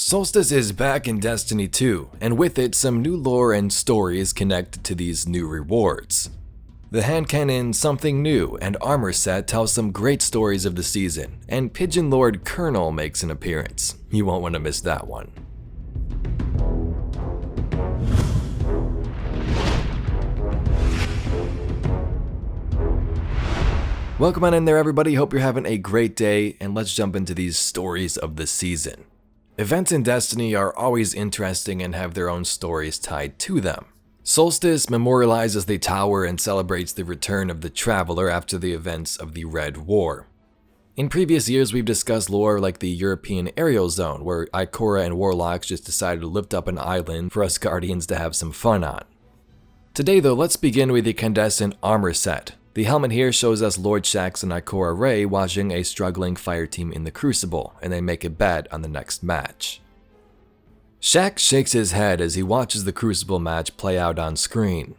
Solstice is back in Destiny 2, and with it some new lore and stories connected to these new rewards. The hand cannon Something New and Armor Set tell some great stories of the season, and Pigeon Lord Colonel makes an appearance. You won't want to miss that one. Welcome on in there everybody, hope you're having a great day, and let's jump into these stories of the season. Events in Destiny are always interesting and have their own stories tied to them. Solstice memorializes the tower and celebrates the return of the Traveler after the events of the Red War. In previous years we've discussed lore like the European Aerial Zone, where Ikora and Warlocks just decided to lift up an island for us Guardians to have some fun on. Today though, let's begin with the Condescend Armor Set. The helmet here shows us Lord Shaxx and Ikora Rey watching a struggling fire team in the Crucible, and they make a bet on the next match. Shaxx shakes his head as he watches the Crucible match play out on screen.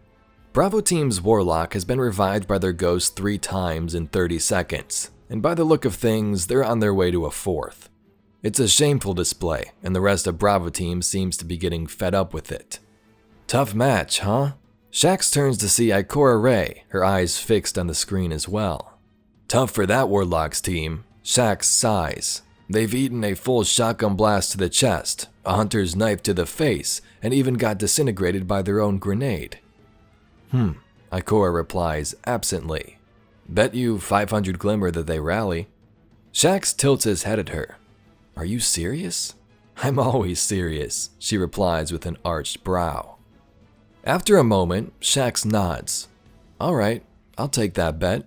Bravo Team's Warlock has been revived by their ghost 3 times in 30 seconds, and by the look of things, they're on their way to a 4th. It's a shameful display, and the rest of Bravo Team seems to be getting fed up with it. Tough match, huh? Shaxx turns to see Ikora Rey, her eyes fixed on the screen as well. Tough for that Warlock's team. Shaxx sighs. They've eaten a full shotgun blast to the chest, a hunter's knife to the face, and even got disintegrated by their own grenade. Ikora replies absently. Bet you 500 glimmer that they rally. Shaxx tilts his head at her. Are you serious? I'm always serious, she replies with an arched brow. After a moment, Shaxx nods. Alright, I'll take that bet.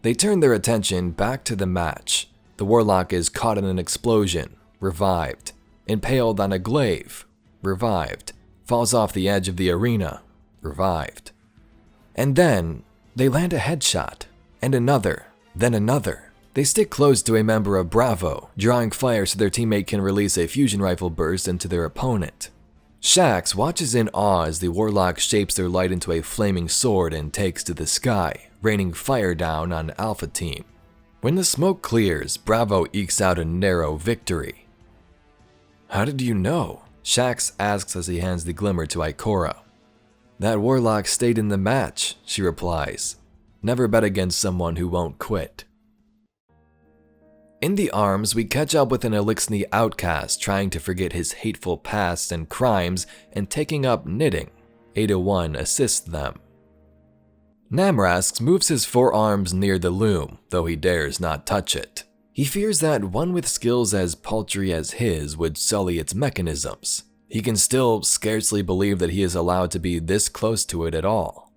They turn their attention back to the match. The Warlock is caught in an explosion, revived. Impaled on a glaive, revived. Falls off the edge of the arena, revived. And then, they land a headshot, and another, then another. They stick close to a member of Bravo, drawing fire so their teammate can release a fusion rifle burst into their opponent. Shaxx watches in awe as the Warlock shapes their light into a flaming sword and takes to the sky, raining fire down on Alpha Team. When the smoke clears, Bravo ekes out a narrow victory. How did you know? Shaxx asks as he hands the glimmer to Ikora. That Warlock stayed in the match, she replies. Never bet against someone who won't quit. In the arms, we catch up with an Elixni outcast trying to forget his hateful past and crimes and taking up knitting. 801 assists them. Namrask moves his forearms near the loom, though he dares not touch it. He fears that one with skills as paltry as his would sully its mechanisms. He can still scarcely believe that he is allowed to be this close to it at all.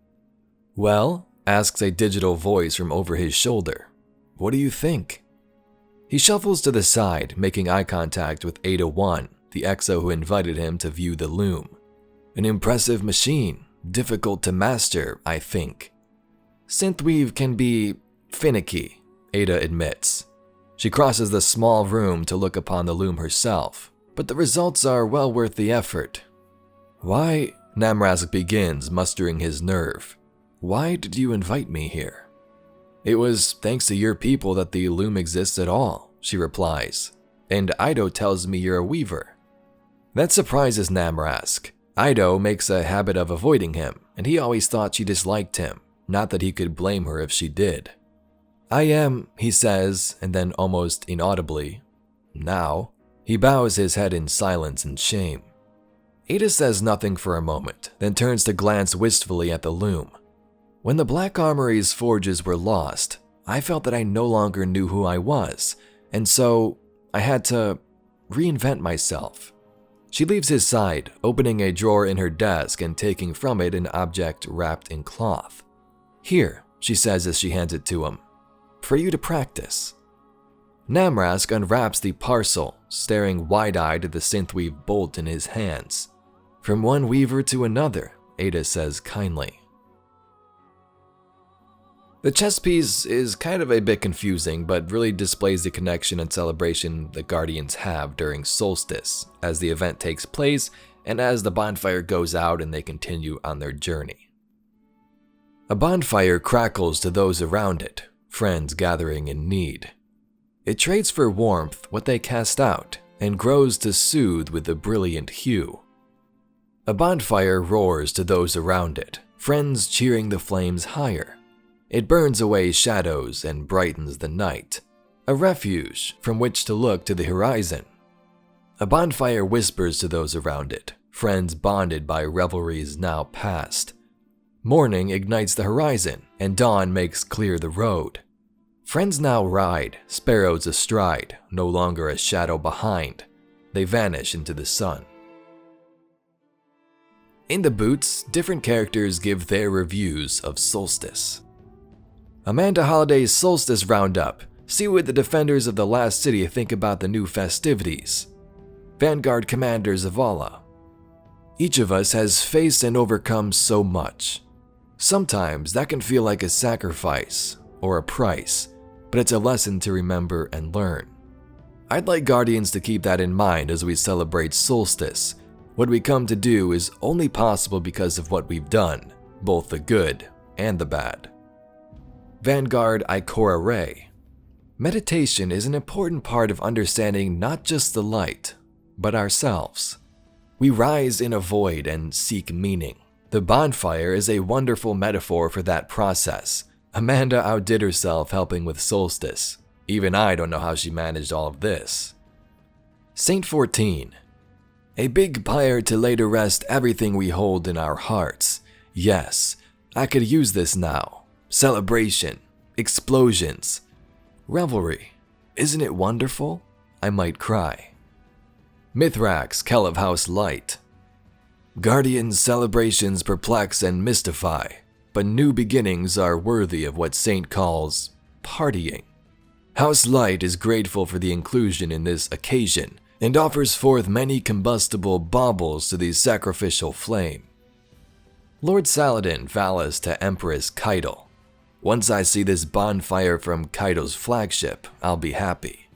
Well, asks a digital voice from over his shoulder. What do you think? He shuffles to the side, making eye contact with 801, the exo who invited him to view the loom. An impressive machine, difficult to master, I think. Synthweave can be finicky, Ada admits. She crosses the small room to look upon the loom herself, but the results are well worth the effort. Why, Namrask begins, mustering his nerve. Why did you invite me here? It was thanks to your people that the loom exists at all, she replies. And Ido tells me you're a weaver. That surprises Namrask. Ido makes a habit of avoiding him, and he always thought she disliked him, not that he could blame her if she did. I am, he says, and then almost inaudibly, now. He bows his head in silence and shame. Ada says nothing for a moment, then turns to glance wistfully at the loom. When the Black Armory's forges were lost, I felt that I no longer knew who I was, and so I had to reinvent myself. She leaves his side, opening a drawer in her desk and taking from it an object wrapped in cloth. Here, she says as she hands it to him, for you to practice. Namrask unwraps the parcel, staring wide-eyed at the synthweave bolt in his hands. From one weaver to another, Ada says kindly. The chess piece is kind of a bit confusing, but really displays the connection and celebration the Guardians have during Solstice, as the event takes place and as the bonfire goes out and they continue on their journey. A bonfire crackles to those around it, friends gathering in need. It trades for warmth what they cast out, and grows to soothe with a brilliant hue. A bonfire roars to those around it, friends cheering the flames higher. It burns away shadows and brightens the night, a refuge from which to look to the horizon. A bonfire whispers to those around it, friends bonded by revelries now past. Morning ignites the horizon, and dawn makes clear the road. Friends now ride, sparrows astride, no longer a shadow behind. They vanish into the sun. In the boots, different characters give their reviews of Solstice. Amanda Holliday's Solstice Roundup. See what the defenders of the last city think about the new festivities. Vanguard Commander Zavala. Each of us has faced and overcome so much. Sometimes that can feel like a sacrifice or a price, but it's a lesson to remember and learn. I'd like Guardians to keep that in mind as we celebrate Solstice. What we come to do is only possible because of what we've done, both the good and the bad. Vanguard Ikora Ray. Meditation is an important part of understanding not just the light, but ourselves. We rise in a void and seek meaning. The bonfire is a wonderful metaphor for that process. Amanda outdid herself helping with Solstice. Even I don't know how she managed all of this. Saint 14. A big pyre to lay to rest everything we hold in our hearts. Yes, I could use this now. Celebration, explosions, revelry. Isn't it wonderful? I might cry. Mithrax, Kell of House Light. Guardians' celebrations perplex and mystify, but new beginnings are worthy of what Saint calls partying. House Light is grateful for the inclusion in this occasion and offers forth many combustible baubles to the sacrificial flame. Lord Saladin Valis to Empress Keitel. Once I see this bonfire from Keitel's flagship, I'll be happy.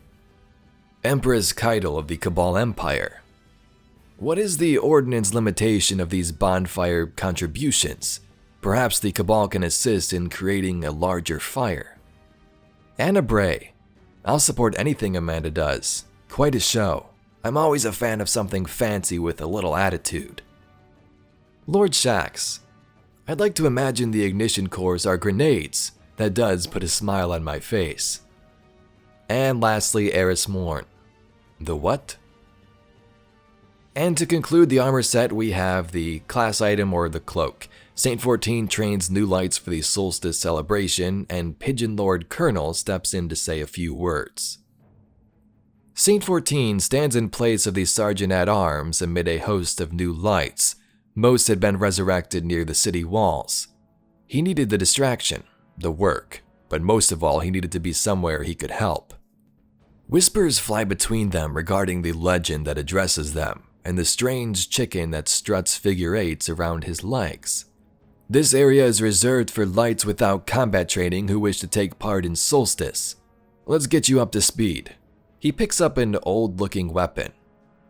Empress Keitel of the Cabal Empire. What is the ordnance limitation of these bonfire contributions? Perhaps the Cabal can assist in creating a larger fire. Anna Bray. I'll support anything Amanda does. Quite a show. I'm always a fan of something fancy with a little attitude. Lord Shax. I'd like to imagine the ignition cores are grenades. That does put a smile on my face. And lastly, Eris Morn. The what? And to conclude the armor set, we have the class item or the cloak. Saint 14 trains new lights for the Solstice celebration, and Pigeon Lord Colonel steps in to say a few words. Saint 14 stands in place of the Sergeant at Arms amid a host of new lights. Most had been resurrected near the city walls. He needed the distraction, the work, but most of all he needed to be somewhere he could help. Whispers fly between them regarding the legend that addresses them, and the strange chicken that struts figure eights around his legs. This area is reserved for lights without combat training who wish to take part in Solstice. Let's get you up to speed. He picks up an old-looking weapon.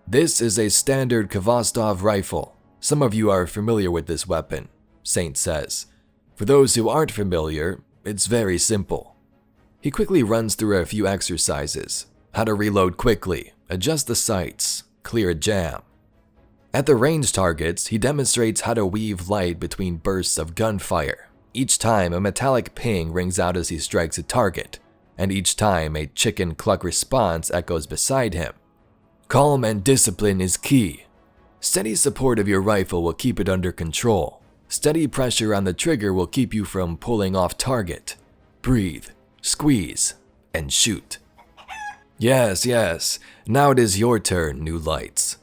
This is a standard Kvostov rifle. Some of you are familiar with this weapon, Saint says. For those who aren't familiar, it's very simple. He quickly runs through a few exercises. How to reload quickly, adjust the sights, clear a jam. At the range targets, he demonstrates how to weave light between bursts of gunfire. Each time, a metallic ping rings out as he strikes a target, and each time a chicken cluck response echoes beside him. Calm and discipline is key. Steady support of your rifle will keep it under control. Steady pressure on the trigger will keep you from pulling off target. Breathe, squeeze, and shoot. Yes, now it is your turn, new lights.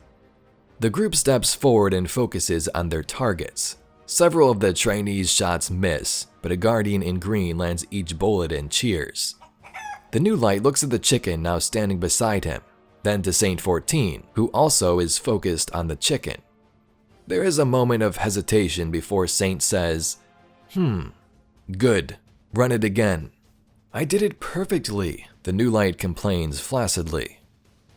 The group steps forward and focuses on their targets. Several of the trainees' shots miss, but a guardian in green lands each bullet and cheers. The new light looks at the chicken now standing beside him, then to Saint 14, who also is focused on the chicken. There is a moment of hesitation before Saint says, Good, run it again. I did it perfectly, the new light complains flaccidly.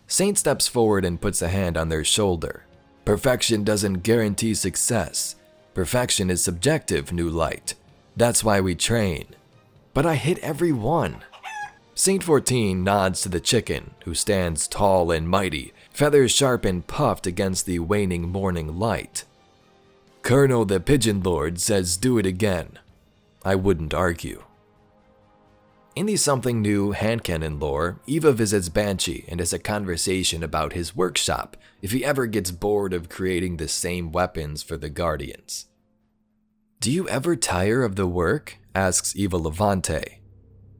Saint steps forward and puts a hand on their shoulder. Perfection doesn't guarantee success. Perfection is subjective, new light. That's why we train. But I hit every one. Saint 14 nods to the chicken, who stands tall and mighty, feathers sharp and puffed against the waning morning light. Colonel the Pigeon Lord says do it again. I wouldn't argue. In the Something New hand cannon lore, Eva visits Banshee and has a conversation about his workshop if he ever gets bored of creating the same weapons for the Guardians. Do you ever tire of the work? Asks Eva Levante.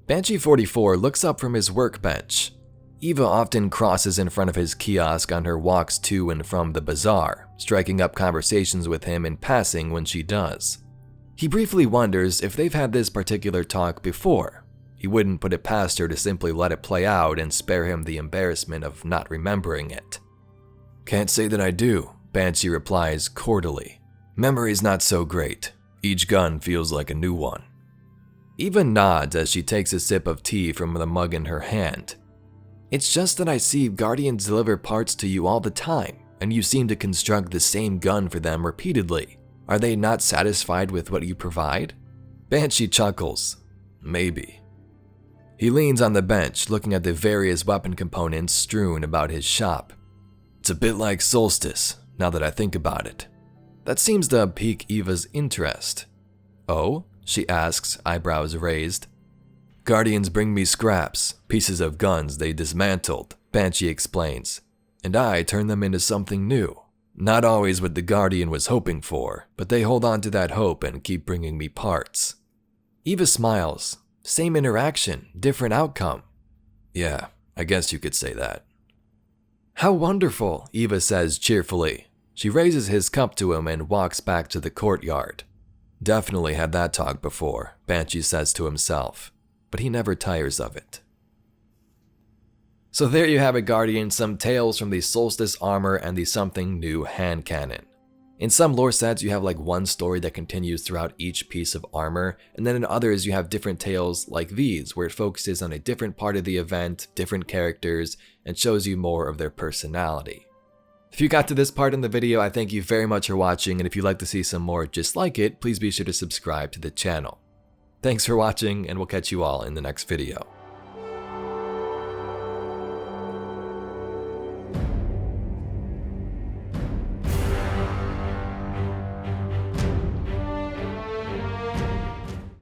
Banshee 44 looks up from his workbench. Eva often crosses in front of his kiosk on her walks to and from the bazaar, striking up conversations with him in passing when she does. He briefly wonders if they've had this particular talk before. He wouldn't put it past her to simply let it play out and spare him the embarrassment of not remembering it. Can't say that I do, Banshee replies cordially. Memory's not so great. Each gun feels like a new one. Eva nods as she takes a sip of tea from the mug in her hand. It's just that I see Guardians deliver parts to you all the time, and you seem to construct the same gun for them repeatedly. Are they not satisfied with what you provide? Banshee chuckles. Maybe. He leans on the bench, looking at the various weapon components strewn about his shop. It's a bit like Solstice, now that I think about it. That seems to pique Eva's interest. Oh? She asks, eyebrows raised. Guardians bring me scraps, pieces of guns they dismantled, Banshee explains, and I turn them into something new. Not always what the Guardian was hoping for, but they hold on to that hope and keep bringing me parts. Eva smiles. Same interaction, different outcome. Yeah, I guess you could say that. How wonderful, Eva says cheerfully. She raises his cup to him and walks back to the courtyard. Definitely had that talk before, Banshee says to himself, but he never tires of it. So there you have it, Guardian, some tales from the Solstice armor and the Something New hand cannon. In some lore sets, you have like one story that continues throughout each piece of armor, and then in others you have different tales like these, where it focuses on a different part of the event, different characters, and shows you more of their personality. If you got to this part in the video, I thank you very much for watching, and if you'd like to see some more just like it, please be sure to subscribe to the channel. Thanks for watching, and we'll catch you all in the next video.